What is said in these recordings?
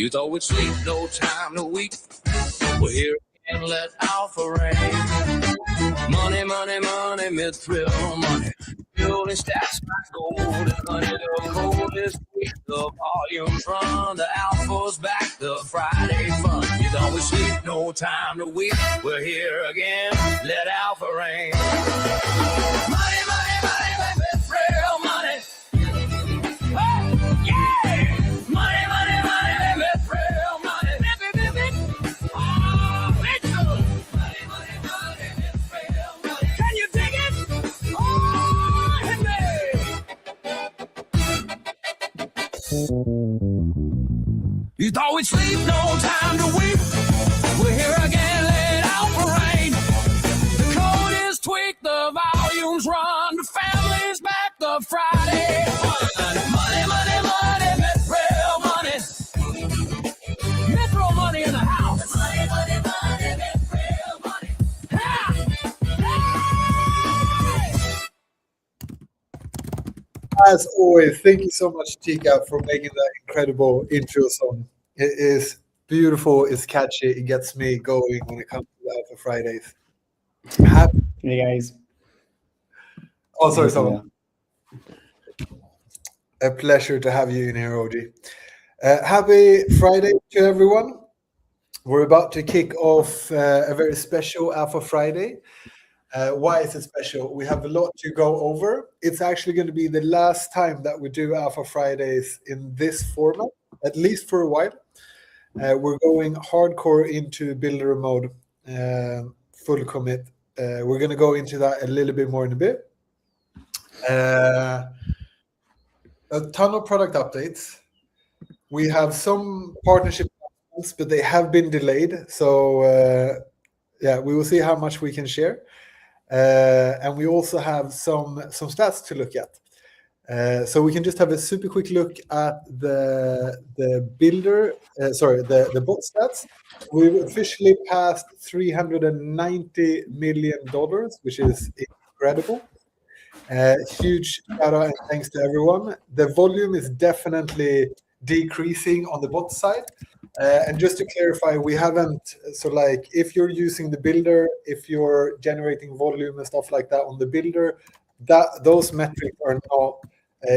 You thought we'd sleep, no time to weep. We're here and let alpha rain. Money, money, money, Mithril money. Building stats like gold and honey. The coldest week, the volumes run. The alpha's back, the Friday fun. You thought we'd sleep, no time to weep. We're here again, let alpha rain. Money, money, money, money, Mithril money. Oh, yeah! Money, money, money, Mithril money. Oh, Mithril. Money, money, money, Mithril money. Can you dig it? Oh, hit me. You thought we'd sleep, no time to weep. We're here again, let out the rain. The code is tweaked, the volumes run. The family's back, the Friday fun. Money, money, money, Mithril money. Mithril money in the house. Money, money, money, Mithril money. Ha! Hey! As always, thank you so much, Tika, for making that incredible intro song. It is beautiful, it's catchy, it gets me going when it comes to Alpha Fridays. Hey guys. Oh, sorry, someone. A pleasure to have you in here, OG. Happy Friday to everyone. We're about to kick off a very special Alpha Friday. Why is it special? We have a lot to go over. It's actually going to be the last time that we do Alpha Fridays in this format, at least for a while. We're going hardcore into builder mode, full commit. We're going to go into that a little bit more in a bit. A ton of product updates. We have some partnership plans, but they have been delayed. So yeah, we will see how much we can share. And we also have some stats to look at. So we can just have a super quick look at the builder, the bot stats. We've officially passed $390 million, which is incredible. Huge shout out and thanks to everyone. The volume is definitely decreasing on the bot side. And just to clarify, we haven't, so like if you're using the builder, if you're generating volume and stuff like that on the builder, those metrics are not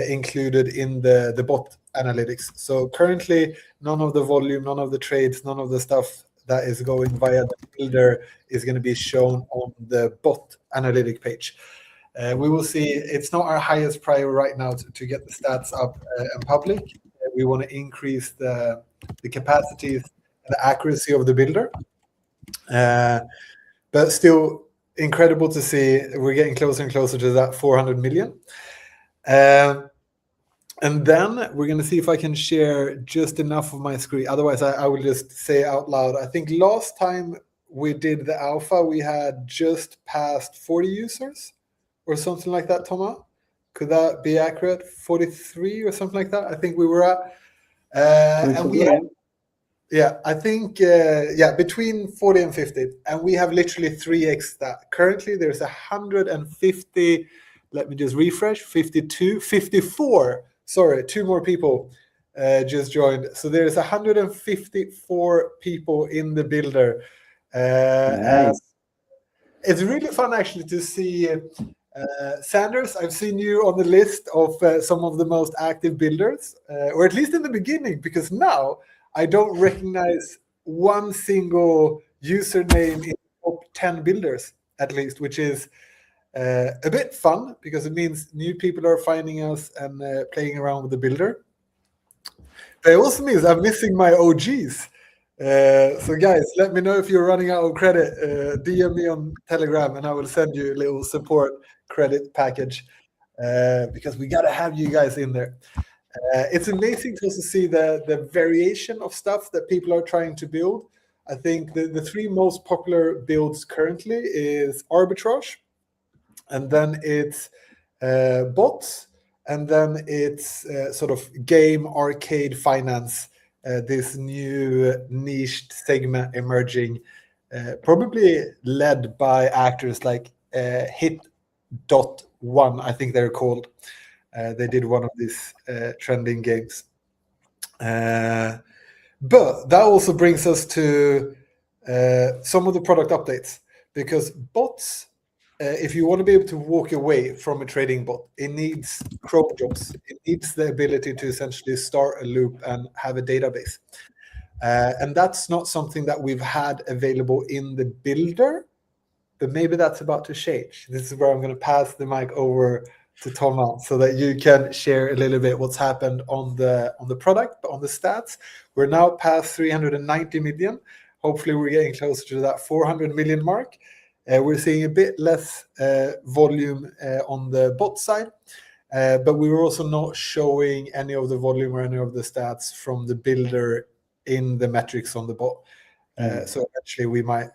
included in the bot analytics. So currently, none of the volume, none of the trades, none of the stuff that is going via the builder is going to be shown on the bot analytic page. We will see. It's not our highest priority right now to get the stats up and public. We want to increase the capacities and the accuracy of the builder. But still incredible to see we're getting closer and closer to that 400 million. And then we're going to see if I can share just enough of my screen. Otherwise, I will just say out loud. I think last time we did the alpha, we had just past 40 users or something like that, Thomas. Could that be accurate? 43 or something like that, I think we were at. And we have, yeah, I think, between 40 and 50. And we have literally 3x that. Currently, there's 150, let me just refresh, 52, 54. Sorry, 2 more people just joined. So there's 154 people in the builder. Nice. It's really fun, actually, to see Sanders. I've seen you on the list of some of the most active builders, or at least in the beginning, because now I don't recognize one single username in the top 10 builders, at least, which is a bit fun because it means new people are finding us and playing around with the builder. But it also means I'm missing my OGs. So guys, let me know if you're running out of credit. DM me on Telegram and I will send you a little support credit package because we got to have you guys in there. It's amazing to also see the variation of stuff that people are trying to build. I think the 3 most popular builds currently is Arbitrage, and then it's bots, and then it's sort of game arcade finance, this new niched segment emerging, probably led by actors like Hit.1, I think they're called. They did one of these trending games. But that also brings us to some of the product updates, because bots, if you want to be able to walk away from a trading bot, it needs cron jobs. It needs the ability to essentially start a loop and have a database. And that's not something that we've had available in the builder, but maybe that's about to change. This is where I'm going to pass the mic over to Thomas so that you can share a little bit what's happened on the product, but on the stats. We're now past 390 million. Hopefully we're getting closer to that 400 million mark. We're seeing a bit less volume on the bot side, but we were also not showing any of the volume or any of the stats from the builder in the metrics on the bot. So actually we might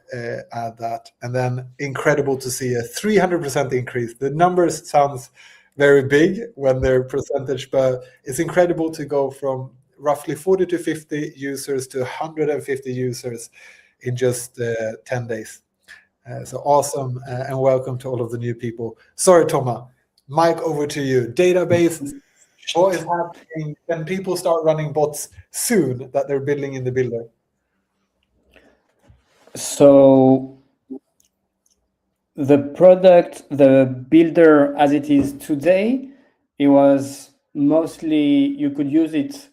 add that. And then incredible to see a 300% increase. The numbers sounds very big when they're percentage, but it's incredible to go from roughly 40 to 50 users to 150 users in just 10 days. So awesome, and welcome to all of the new people. Sorry, Thomas. Mike, over to you. Database, what is happening? Can people start running bots soon that they're building in the builder? So the product, the builder as it is today, it was mostly, you could use it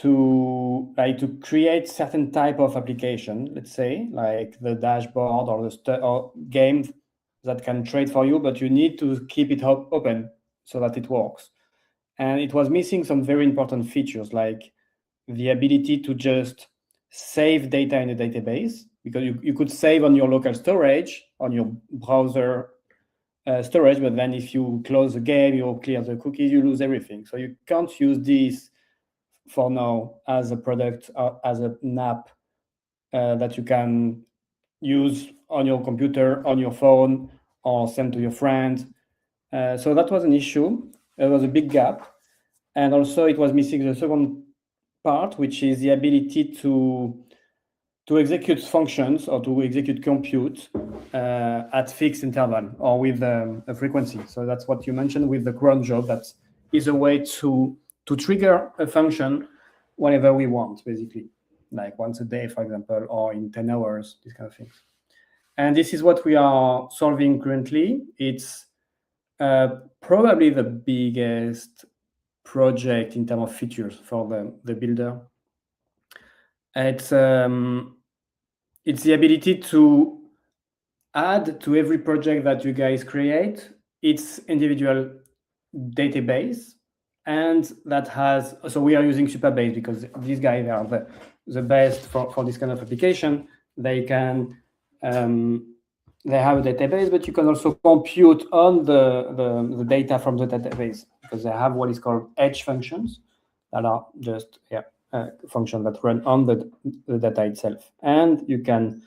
to create certain type of application, let's say, like the dashboard or or game that can trade for you, but you need to keep it open so that it works. And it was missing some very important features, like the ability to just save data in a database, because you could save on your local storage, on your browser storage, but then if you close the game, you clear the cookies, you lose everything. So you can't use this for now as a product, as an app that you can use on your computer, on your phone, or send to your friend. So that was an issue. It was a big gap. And also it was missing the second part, which is the ability to execute functions or to execute compute at fixed interval or with a frequency. So that's what you mentioned with the cron job. That is a way to trigger a function whenever we want, basically, like once a day, for example, or in 10 hours, these kind of things. And this is what we are solving currently. It's probably the biggest project in terms of features for the builder. It's the ability to add to every project that you guys create its individual database, and that has, so we are using Supabase because these guys are the best for this kind of application. They can they have a database, but you can also compute on the data from the database, because they have what is called edge functions that are just functions that run on the data itself, and you can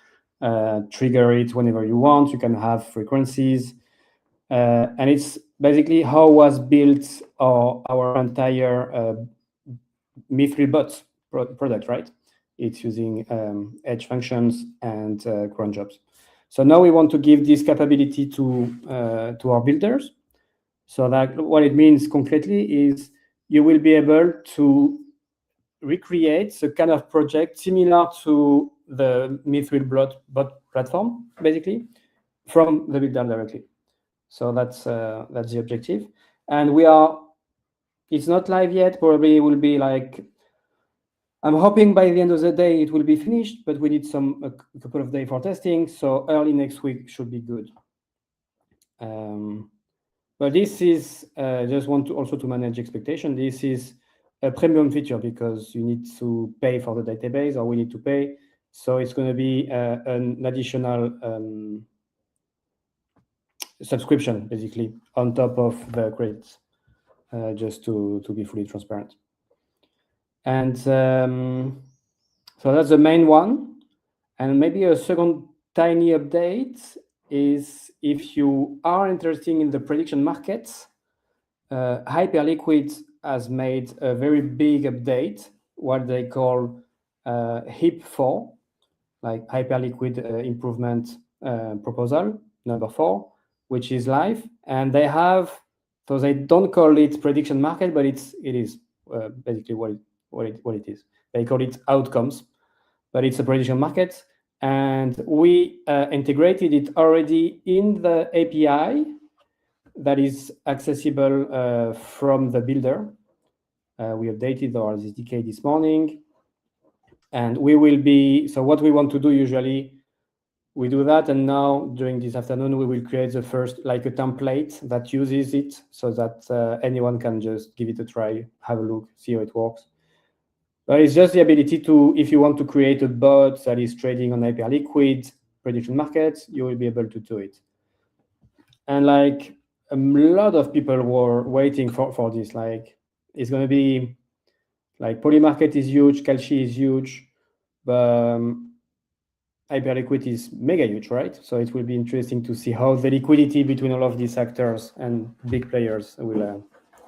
trigger it whenever you want. You can have frequencies, and it's basically how was built our entire Mithril bots product, right? It's using edge functions and cron jobs. So now we want to give this capability to our builders. So that what it means concretely is you will be able to recreate the kind of project similar to the Mithril bot platform, basically, from the builder directly. So that's the objective. And it's not live yet. Probably it will be like, I'm hoping by the end of the day it will be finished, but we need a couple of days for testing. So early next week should be good. But this is just want to also to manage expectation. This is a premium feature because you need to pay for the database, or we need to pay. So it's going to be an additional subscription, basically, on top of the credits, just to be fully transparent. And so that's the main one. And maybe a second tiny update is, if you are interested in the prediction markets, Hyperliquid has made a very big update, what they call HIP4, like Hyperliquid Improvement Proposal number 4, which is live. And they have, so they don't call it prediction market, but it is basically what it is. They call it outcomes, but it's a prediction market. And we integrated it already in the API that is accessible from the builder. We updated our SDK this morning. And we will be, so what we want to do usually, we do that, and now during this afternoon, we will create the first, like a template that uses it so that anyone can just give it a try, have a look, see how it works. But it's just the ability to, if you want to create a bot that is trading on Hyperliquid prediction markets, you will be able to do it. And like a lot of people were waiting for this, like it's going to be, like Polymarket is huge, Kalshi is huge, but Hyperliquid is mega huge, right? So it will be interesting to see how the liquidity between all of these actors and big players will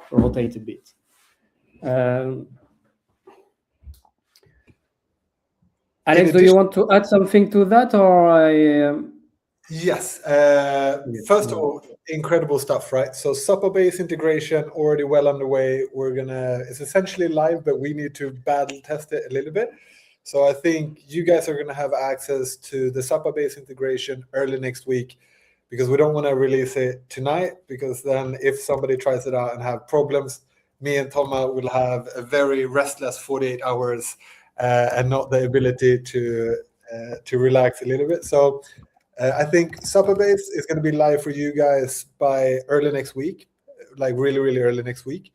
rotate a bit. Alex, do you want to add something to that, or I? Yes. First of all, incredible stuff, right? So Supabase integration already well underway. It's essentially live, but we need to battle test it a little bit. So I think you guys are going to have access to the Supabase integration early next week, because we don't want to release it tonight, because then if somebody tries it out and have problems, me and Thomas will have a very restless 48 hours and not the ability to relax a little bit. So I think Supabase is going to be live for you guys by early next week, like really, really early next week.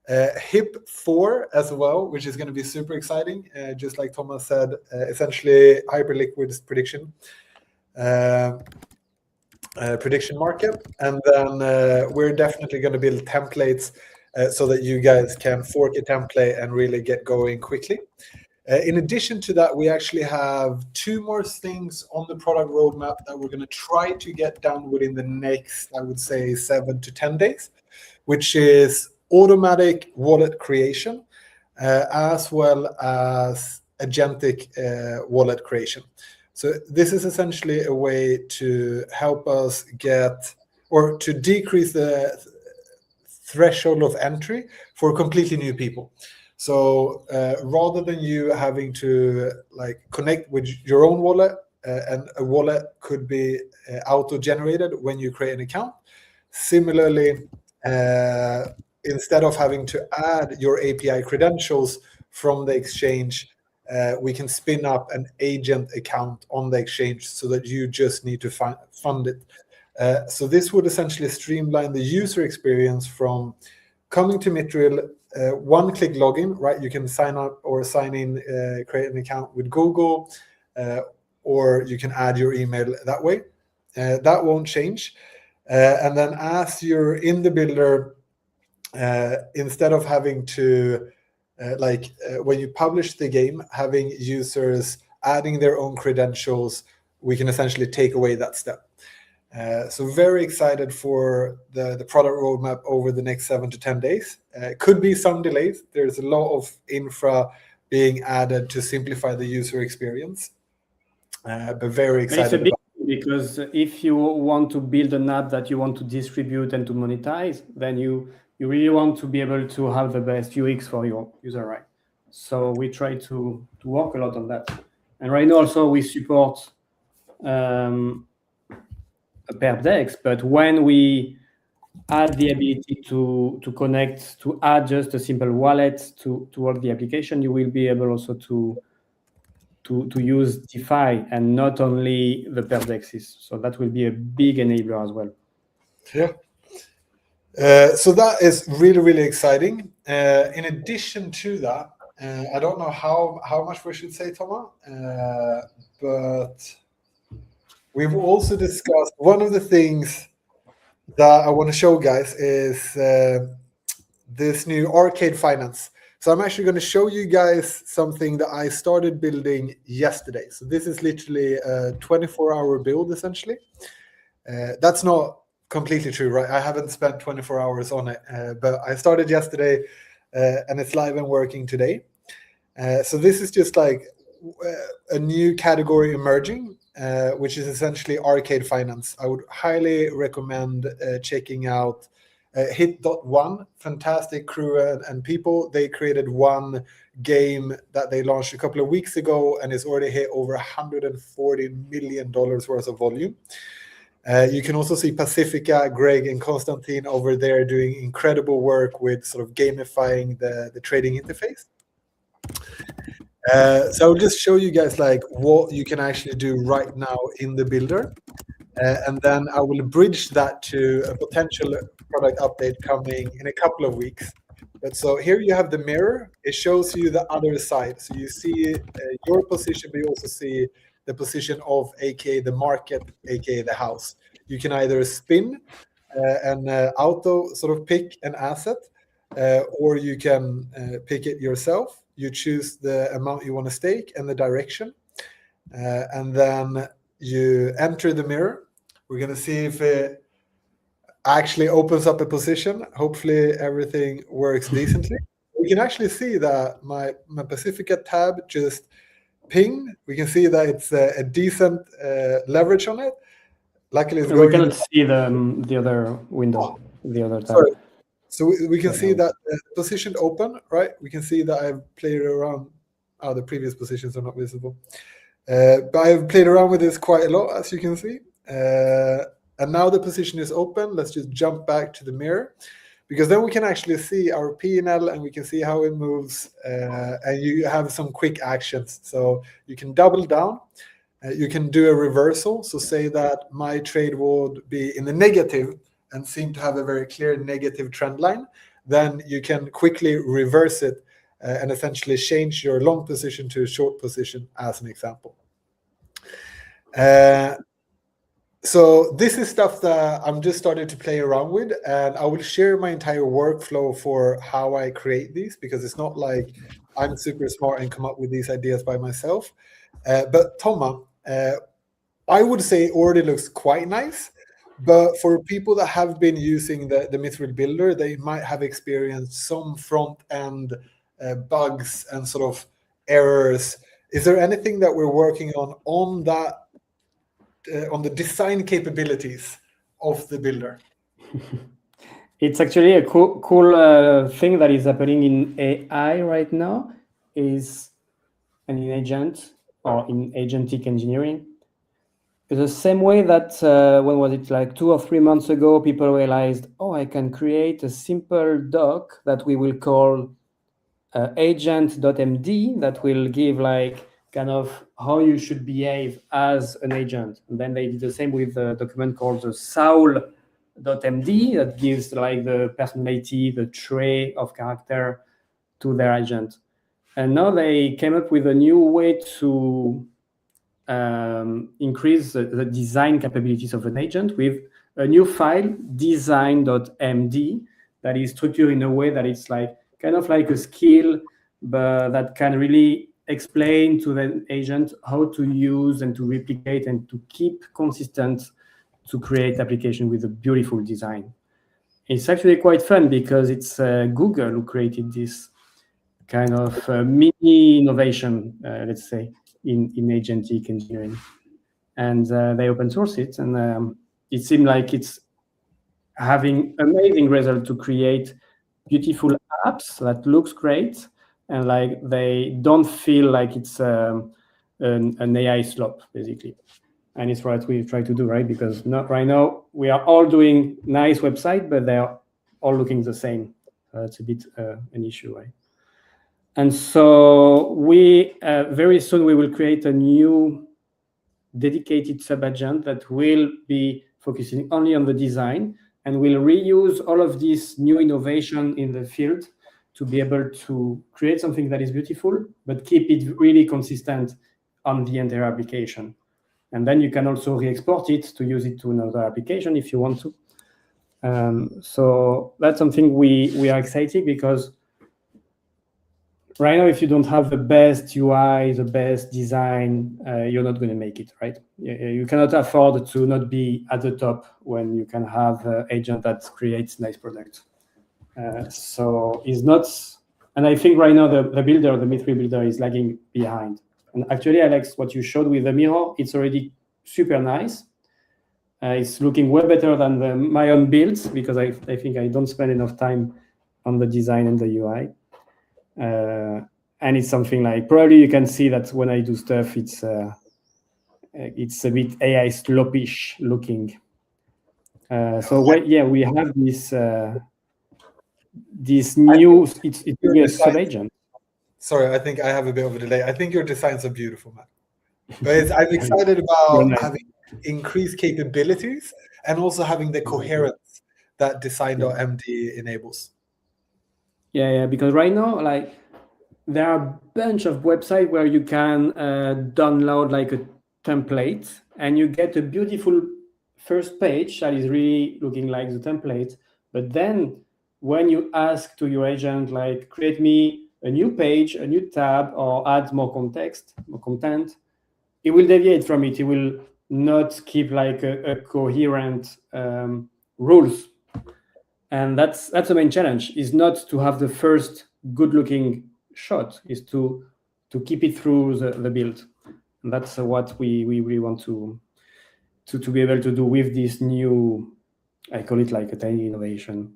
HIP4 as well, which is going to be super exciting. Just like Thomas said, essentially Hyperliquid's prediction market. And then we're definitely going to build templates so that you guys can fork a template and really get going quickly. In addition to that, we actually have 2 more things on the product roadmap that we're going to try to get done within the next, I would say, 7 to 10 days, which is automatic wallet creation, as well as agentic wallet creation. So this is essentially a way to help us get, or to decrease the threshold of entry for completely new people. So rather than you having to like connect with your own wallet, and a wallet could be auto-generated when you create an account. Similarly, instead of having to add your API credentials from the exchange, we can spin up an agent account on the exchange so that you just need to fund it. So this would essentially streamline the user experience from coming to Mithril, one-click login, right? You can sign up or sign in, create an account with Google, or you can add your email that way. That won't change. And then as you're in the builder, instead of having to, when you publish the game, having users adding their own credentials, we can essentially take away that step. So very excited for the product roadmap over the next 7 to 10 days. Could be some delays. There's a lot of infra being added to simplify the user experience, but very excited. It's a big thing, because if you want to build an app that you want to distribute and to monetize, then you really want to be able to have the best UX for your user, right? So we try to work a lot on that. And right now also we support perp DEX, but when we add the ability to connect, to add just a simple wallet to all the application, you will be able also to use DeFi and not only the perp DEXs. So that will be a big enabler as well. Yeah. So that is really, really exciting. In addition to that, I don't know how much we should say, Thomas, but we've also discussed, one of the things that I want to show guys is this new arcade finance. So I'm actually going to show you guys something that I started building yesterday. So this is literally a 24-hour build, essentially. That's not completely true, right? I haven't spent 24 hours on it, but I started yesterday, and it's live and working today. So this is just like a new category emerging, which is essentially arcade finance. I would highly recommend checking out Hit.1, fantastic crew and people. They created one game that they launched a couple of weeks ago, and it's already hit over $140 million worth of volume. You can also see Pacifica, Greg, and Konstantin over there doing incredible work with sort of gamifying the trading interface. So I'll just show you guys like what you can actually do right now in the builder. And then I will bridge that to a potential product update coming in a couple of weeks. But so here you have the mirror. It shows you the other side. So you see your position, but you also see the position of aka the market, aka the house. You can either spin and auto sort of pick an asset, or you can pick it yourself. You choose the amount you want to stake and the direction, and then you enter the mirror. We're going to see if it actually opens up a position. Hopefully everything works decently. We can actually see that my Pacifica tab just pinged. We can see that it's a decent leverage on it. Luckily, it's we cannot see the other window, the other tab. Sorry. So we can see that the position open, right? We can see that I've played around. Oh, the previous positions are not visible. But I've played around with this quite a lot, as you can see. And now the position is open. Let's just jump back to the mirror, because then we can actually see our P&L and we can see how it moves. And you have some quick actions. So you can double down. You can do a reversal. So say that my trade would be in the negative and seem to have a very clear negative trend line. Then you can quickly reverse it and essentially change your long position to a short position, as an example. So this is stuff that I'm just starting to play around with, and I will share my entire workflow for how I create these, because it's not like I'm super smart and come up with these ideas by myself. But Toma, I would say already looks quite nice. But for people that have been using the Mithril builder, they might have experienced some front-end bugs and sort of errors. Is there anything that we're working on that, on the design capabilities of the builder? It's actually a cool thing that is happening in AI right now, and in agent or in agentic engineering. The same way that when was it, like 2 or 3 months ago, people realized, oh, I can create a simple doc that we will call agent.md that will give like kind of how you should behave as an agent. And then they did the same with the document called the Saul.md that gives like the personality, the trait of character to their agent. And now they came up with a new way to increase the design capabilities of an agent with a new file, design.md, that is structured in a way that it's like kind of like a skill, but that can really explain to the agent how to use and to replicate and to keep consistent to create application with a beautiful design. It's actually quite fun because it's Google who created this kind of mini innovation, let's say, in agentic engineering. And they open source it, and it seemed like it's having amazing result to create beautiful apps that looks great, and like they don't feel like it's an AI slop, basically. And it's what we try to do, right? Because not right now we are all doing nice website, but they're all looking the same. It's a bit an issue, right? And so we very soon we will create a new dedicated sub-agent that will be focusing only on the design, and will reuse all of this new innovation in the field to be able to create something that is beautiful, but keep it really consistent on the entire application. And then you can also re-export it to use it to another application if you want to. So that's something we are excited, because right now, if you don't have the best UI, the best design, you're not going to make it, right? You cannot afford to not be at the top when you can have an agent that creates nice products. So it's not, and I think right now the builder, the Mithril builder, is lagging behind. And actually, Alex, what you showed with the mirror, it's already super nice. It's looking way better than my own builds, because I think I don't spend enough time on the design and the UI. And it's something like, probably you can see that when I do stuff, it's a bit AI sloppish looking. So we have this new, it's really a sub-agent. Sorry, I think I have a bit of a delay. I think your designs are beautiful, man. But I'm excited about having increased capabilities and also having the coherence that design.md enables. Yeah, because right now, like, there are a bunch of websites where you can download like a template, and you get a beautiful first page that is really looking like the template. But then when you ask to your agent, like, create me a new page, a new tab, or add more context, more content, it will deviate from it. It will not keep like a coherent rules. And that's the main challenge, is not to have the first good looking shot, is to keep it through the build. And that's what we really want to be able to do with this new, I call it like a tiny innovation.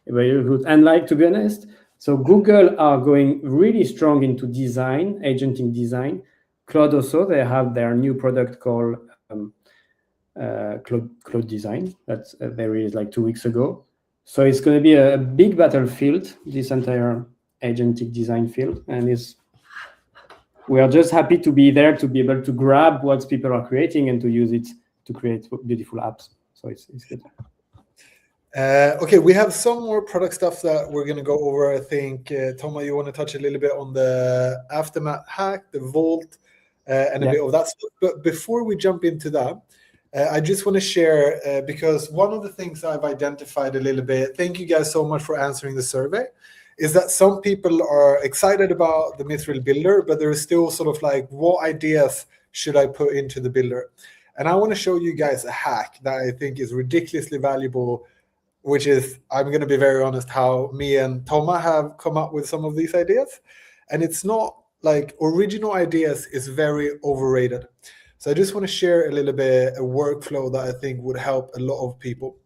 Very good. And like, to be honest, so Google are going really strong into design, agentic design. Cloud also, they have their new product called Cloud Design that they released like 2 weeks ago. So it's going to be a big battlefield, this entire agentic design field, and we are just happy to be there, to be able to grab what people are creating and to use it to create beautiful apps. So it's good. Okay, we have some more product stuff that we're going to go over. I think, Thomas, you want to touch a little bit on the Aftermath hack, the Vault, and a bit of that stuff. But before we jump into that, I just want to share, because one of the things I've identified a little bit, thank you guys so much for answering the survey, is that some people are excited about the Mithril builder, but they're still sort of like, what ideas should I put into the builder? And I want to show you guys a hack that I think is ridiculously valuable, which is, I'm going to be very honest, how me and Thomas have come up with some of these ideas. And it's not like original ideas is very overrated. So I just want to share a little bit a workflow that I think would help a lot of people.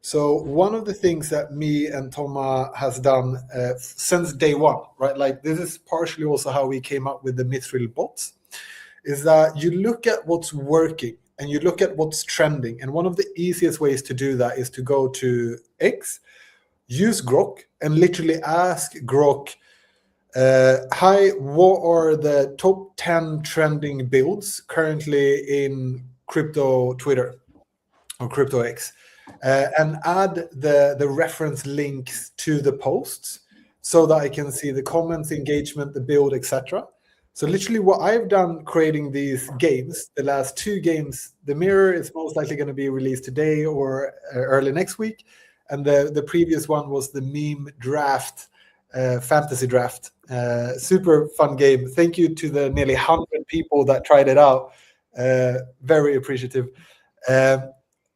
So one of the things that me and Thomas has done since day one, right? Like, this is partially also how we came up with the Mithril bots, is that you look at what's working and you look at what's trending. And one of the easiest ways to do that is to go to X, use Grok, and literally ask Grok, hi, what are the top 10 trending builds currently in crypto Twitter or crypto X? And add the reference links to the posts so that I can see the comments, engagement, the build, etc. So literally what I've done creating these games, the last 2 games, the Mirror is most likely going to be released today or early next week. And the previous one was the meme draft, fantasy draft. Super fun game. Thank you to the nearly 100 people that tried it out. Very appreciative.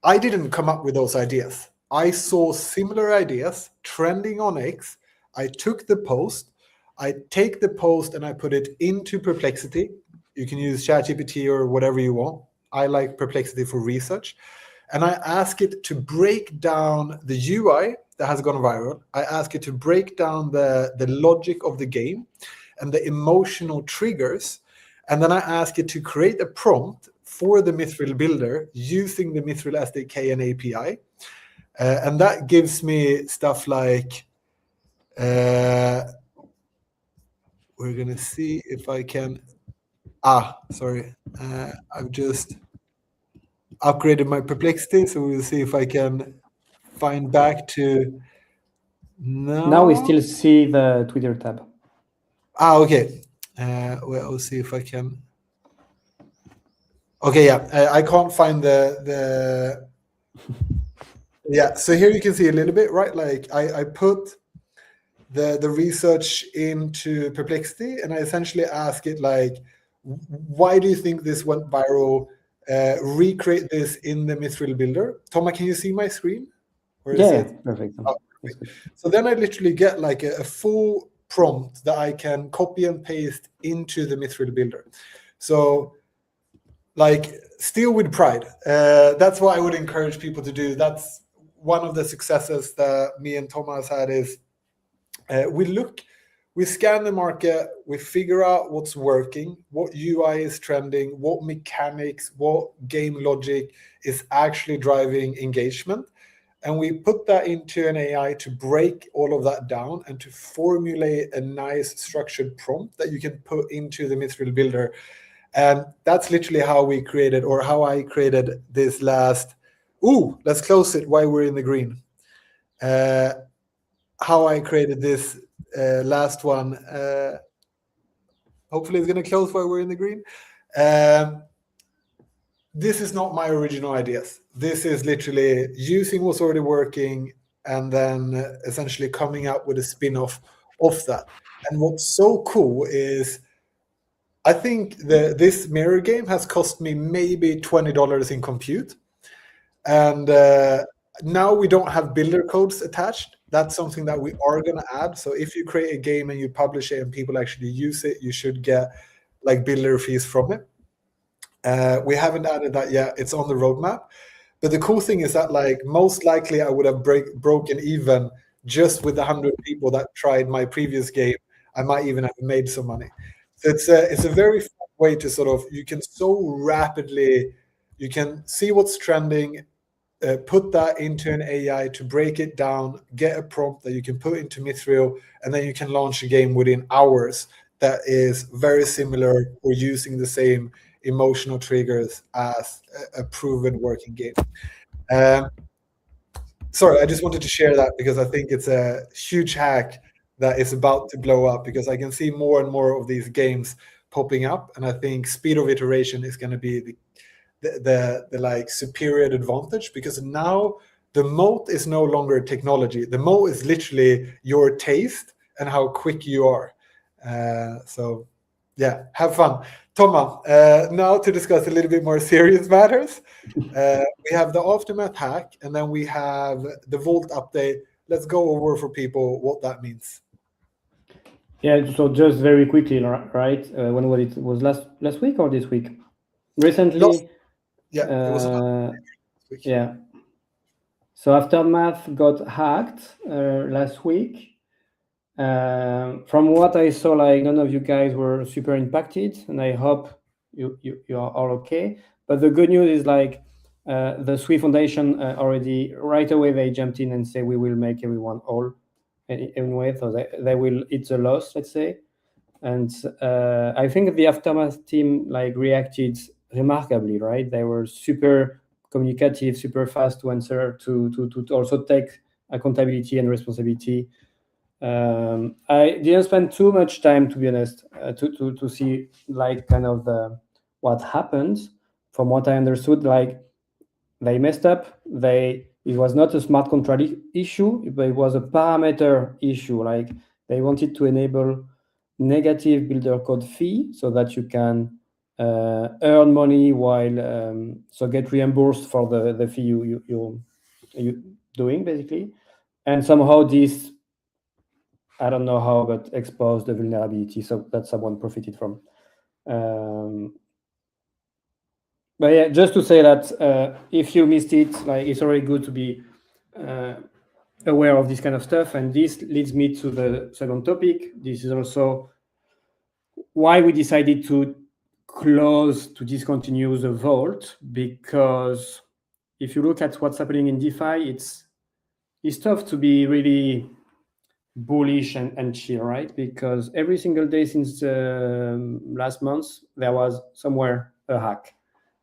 I didn't come up with those ideas. I saw similar ideas trending on X. I took the post. I take the post and I put it into Perplexity. You can use ChatGPT or whatever you want. I like Perplexity for research. And I ask it to break down the UI that has gone viral. I ask it to break down the logic of the game and the emotional triggers. And then I ask it to create a prompt for the Mithril builder using the Mithril SDK and API. And that gives me stuff like, we're going to see if I can, sorry. I've just upgraded my Perplexity, so we'll see if I can find back to, no. Now we still see the Twitter tab. Okay. Well, we'll see if I can. Okay, yeah, I can't find the yeah, so here you can see a little bit, right? Like I put the research into Perplexity and I essentially ask it like, why do you think this went viral? Recreate this in the Mithril builder. Thomas, can you see my screen? Or is it? Perfect. Oh, so then I literally get like a full prompt that I can copy and paste into the Mithril builder. So like steal with pride. That's what I would encourage people to do. That's one of the successes that me and Thomas had is we scan the market, we figure out what's working, what UI is trending, what mechanics, what game logic is actually driving engagement. And we put that into an AI to break all of that down and to formulate a nice structured prompt that you can put into the Mithril builder. And that's literally how we created, or how I created this last. Let's close it while we're in the green. How I created this last one. Hopefully it's going to close while we're in the green. This is not my original ideas. This is literally using what's already working and then essentially coming up with a spin-off of that. And what's so cool is I think this mirror game has cost me maybe $20 in compute. And now we don't have builder codes attached. That's something that we are going to add. So if you create a game and you publish it and people actually use it, you should get like builder fees from it. We haven't added that yet. It's on the roadmap. But the cool thing is that like most likely I would have broken even just with the 100 people that tried my previous game. I might even have made some money. So it's a very fun way to sort of, you can so rapidly, you can see what's trending, put that into an AI to break it down, get a prompt that you can put into Mithril, and then you can launch a game within hours that is very similar or using the same emotional triggers as a proven working game. Sorry, I just wanted to share that because I think it's a huge hack that is about to blow up, because I can see more and more of these games popping up, and I think speed of iteration is going to be the like superior advantage, because now the moat is no longer technology. The moat is literally your taste and how quick you are. So yeah, have fun. Thomas, now to discuss a little bit more serious matters. We have the Aftermath hack, and then we have the Vault update. Let's go over for people what that means. Yeah, so just very quickly, right? When was last week or this week? Recently. It was last week. Yeah. So Aftermath got hacked last week. From what I saw, like none of you guys were super impacted, and I hope you are all okay. But the good news is like the Sui Foundation already right away they jumped in and say we will make everyone whole anyway, so they will eat the loss, let's say. And I think the Aftermath team like reacted remarkably, right? They were super communicative, super fast to answer, to also take accountability and responsibility. I didn't spend too much time, to be honest, to see like kind of what happened. From what I understood, like they messed up. It was not a smart contract issue, but it was a parameter issue. Like they wanted to enable negative builder code fee so that you can earn money while so get reimbursed for the fee you doing basically, and somehow this, I don't know how, but exposed the vulnerability so that someone profited from. But yeah, just to say that if you missed it, like it's already good to be aware of this kind of stuff. And this leads me to the second topic. This is also why we decided to discontinue the Vault, because if you look at what's happening in DeFi, it's tough to be really bullish and chill, right? Because every single day since last month, there was somewhere a hack.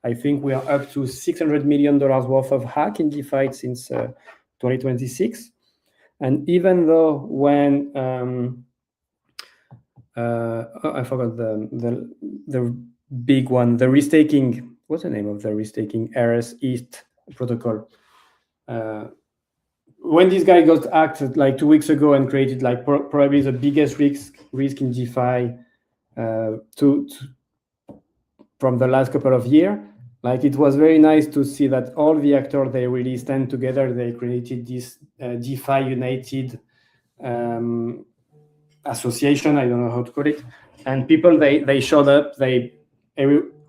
I think we are up to $600 million worth of hack in DeFi since 2026. And even though when I forgot the big one, the restaking. What's the name of the restaking? RS East protocol. When this guy got hacked like 2 weeks ago and created like probably the biggest risk in DeFi from the last couple of years. Like it was very nice to see that all the actors, they really stand together. They created this DeFi United association, I don't know how to call it, and people they showed up.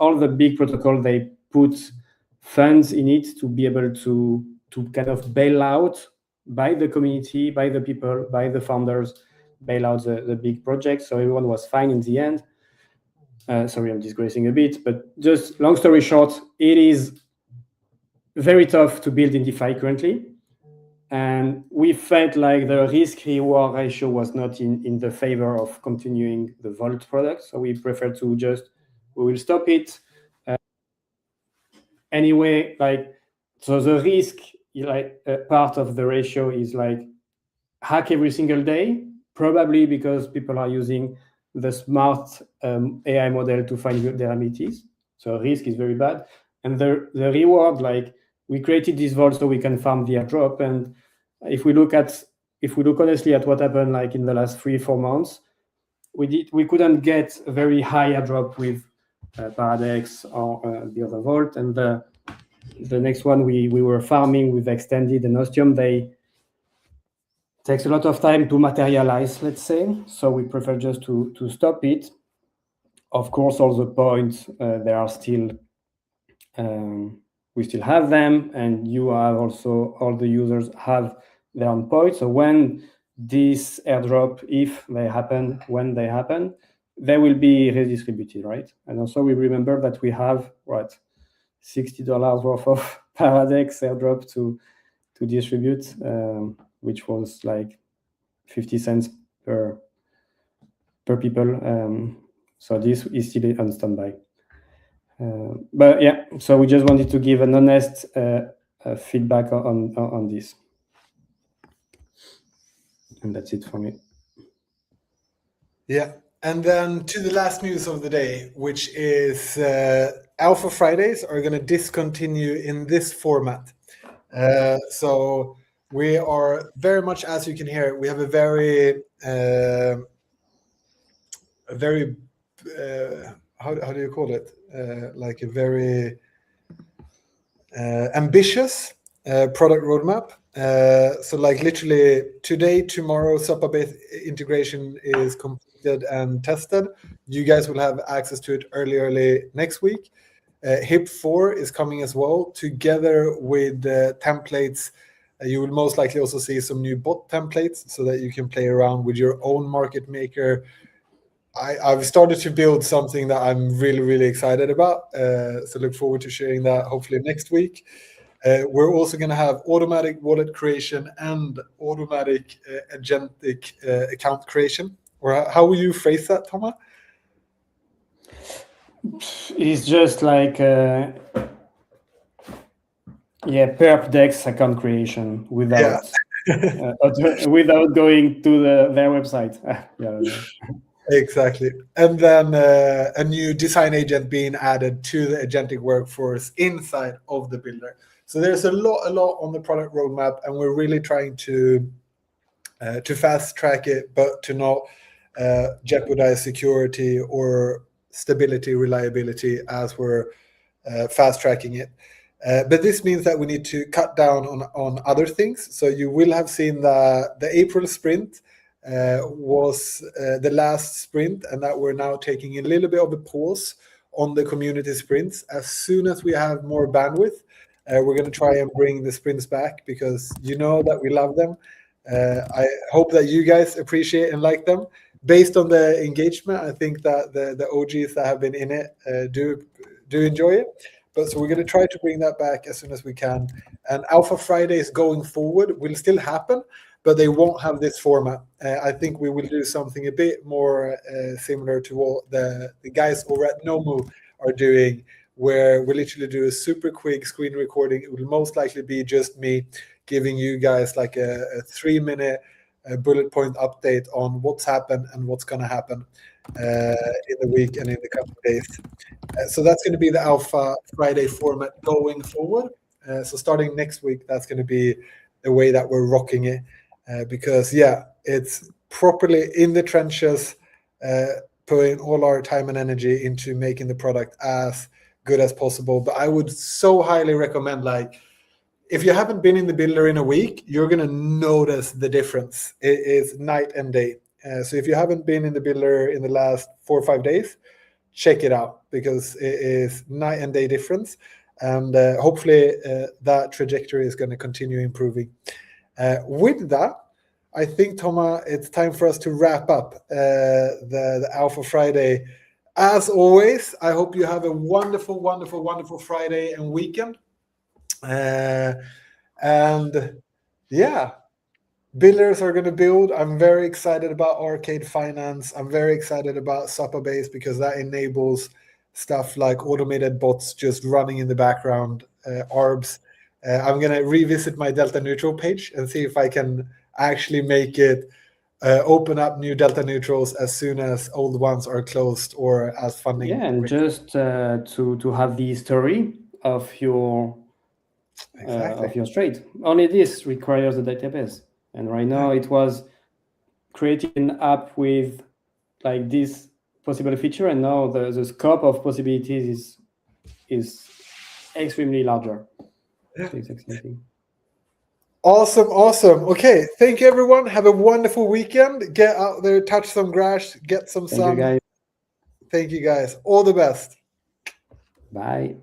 all the big protocol, they put funds in it to be able to kind of bail out by the community, by the people, by the founders, bail out the big projects. So everyone was fine in the end. Sorry, I'm digressing a bit, but just long story short, it is very tough to build in DeFi currently. And we felt like the risk-reward ratio was not in the favor of continuing the Vault product. So we prefer to we will stop it. Anyway, so the risk, part of the ratio is hack every single day, probably because people are using the smart AI model to find vulnerabilities. So risk is very bad. And the reward, we created this vault so we can farm the airdrop. And if we look honestly at what happened in the last 3-4 months, we couldn't get a very high airdrop with Paradex or the other vault. And the next one we were farming with Extended and Ostium, they takes a lot of time to materialize, let's say. So we prefer just to stop it. Of course, all the points, they are still, we still have them, and you have also, all the users have their own points. So when this airdrop, if they happen, when they happen, they will be redistributed, right? And also we remember that we have, $60 worth of Paradex airdrop to distribute, which was 50 cents per people. So this is still on standby. But yeah, so we just wanted to give an honest feedback on this. And that's it for me. Yeah. And then to the last news of the day, which is Alpha Fridays are going to discontinue in this format. So we are very much, as you can hear, we have a very how do you call it? A very ambitious product roadmap. So literally today, tomorrow, Supabase integration is completed and tested. You guys will have access to it early next week. HIP 4 is coming as well, together with templates. You will most likely also see some new bot templates so that you can play around with your own market maker. I've started to build something that I'm really excited about. So look forward to sharing that hopefully next week. We're also going to have automatic wallet creation and automatic agentic account creation. Or how will you phrase that, Thomas? It's just perp dex account creation without without going to their website. Exactly. And then a new design agent being added to the agentic workforce inside of the builder. So there's a lot on the product roadmap, and we're really trying to fast track it, but to not jeopardize security or stability, reliability as we're fast tracking it. But this means that we need to cut down on other things. So you will have seen that the April sprint was the last sprint, and that we're now taking a little bit of a pause on the community sprints. As soon as we have more bandwidth, we're going to try and bring the sprints back, because you know that we love them. I hope that you guys appreciate and like them. Based on the engagement, I think that the OGs that have been in it do enjoy it. But so we're going to try to bring that back as soon as we can. And Alpha Fridays going forward will still happen, but they won't have this format. I think we will do something a bit more similar to what the guys over at Nomu are doing, where we literally do a super quick screen recording. It will most likely be just me giving you guys a 3-minute bullet point update on what's happened and what's going to happen in the week and in the coming days. So that's going to be the Alpha Friday format going forward. So starting next week, that's going to be the way that we're rocking it. Because it's properly in the trenches, putting all our time and energy into making the product as good as possible. But I would so highly recommend, if you haven't been in the builder in a week, you're going to notice the difference. It is night and day. So if you haven't been in the builder in the last 4 or 5 days, check it out, because it is night and day difference, and hopefully that trajectory is going to continue improving. With that, I think, Thomas, it's time for us to wrap up the Alpha Friday. As always, I hope you have a wonderful, wonderful, wonderful Friday and weekend. And yeah, builders are going to build. I'm very excited about Arcade Finance. I'm very excited about Supabase, because that enables stuff like automated bots just running in the background, ARBs. I'm going to revisit my Delta Neutral page and see if I can actually make it open up new Delta Neutrals as soon as old ones are closed or as funding. Yeah, and just to have the history of your trade. Only this requires a database, and right now it was creating an app with like this possible feature, and now the scope of possibilities is extremely larger. Yeah. So it's exciting. Awesome. Okay, thank you, everyone. Have a wonderful weekend. Get out there, touch some grass, get some sun. Thank you, guys. Thank you, guys. All the best. Bye.